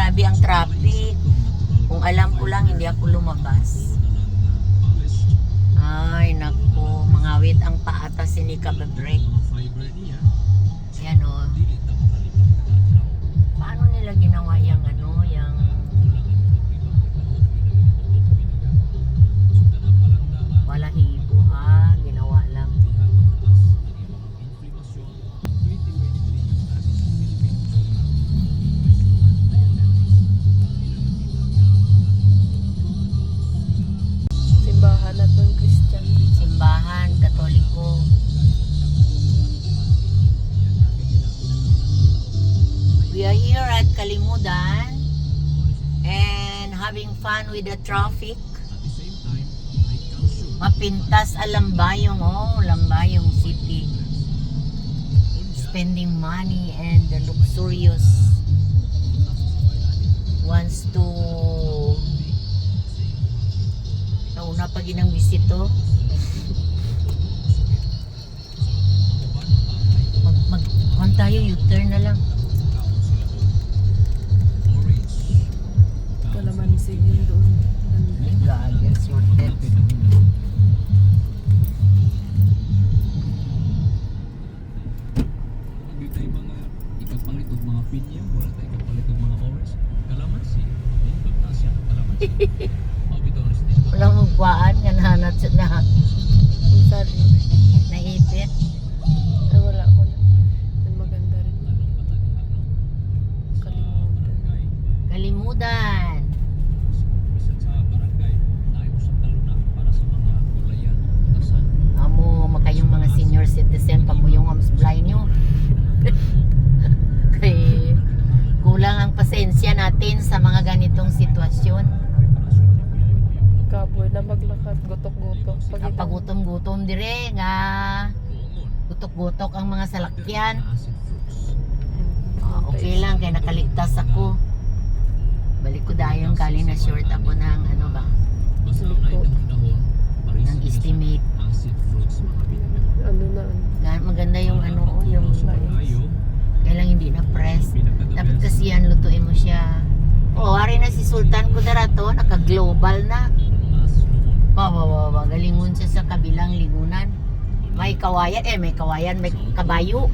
grabe ang traffic. Kung alam ko lang, hindi ako lumabas. Ay, naku. Mangawit ang paatas ni Kababrek. Yan o. Paano nila ginawa yung ano, yung... Wala hibo ha. Ginawa lang. Simbahan at ng Christian. Simbahan, Katoliko. We are here at Kalimudan and having fun with the traffic. Mapintas a Lambayong, oh, Lambayong City. Spending money and the luxurious wants to nauna pa ginang bisito. Mag tayo, U-turn na lang. Kalamanisig yun doon. God, you're sorted. Hindi tayo mga ikapalit o mga pinya, wala tayo ikapalit o mga orange. Kalamansi, lindot na siya, kalamansi. Mabitonis din. Walang magkwaan, ganhanat na Ang sari. naipit. Ay, wala ko na. Ang maganda rin. Kalimutan. Kalimudan. Bisan sa barangay, tayo sa taluna para sa mga gulayan, tasan. Amo, makayong mga senior citizen, pamuyong ang supply nyo. Kay kulang ang pasensya natin sa mga ganitong sitwasyon. Kaboy na maglakad. Gutok-gutok. Kapag gutom-gutom dire nga gutok-gutok ang mga salakyan. Okay lang, kaya nakaligtas ako. Balik ko dayon galing na short ako ng ano ba, Basta ang naitang dahon, ng estimate. acid fruits, mga pinaka. Ano na. Maganda yung ano, yung Ayo, kaya lang hindi na press. Dapat kasi yan, lutuin mo siya. Oo, ari na si Sultan Kudaratto, naka-global na. Galingon siya sa kabilang lingunan. May kawayan, may kabayo.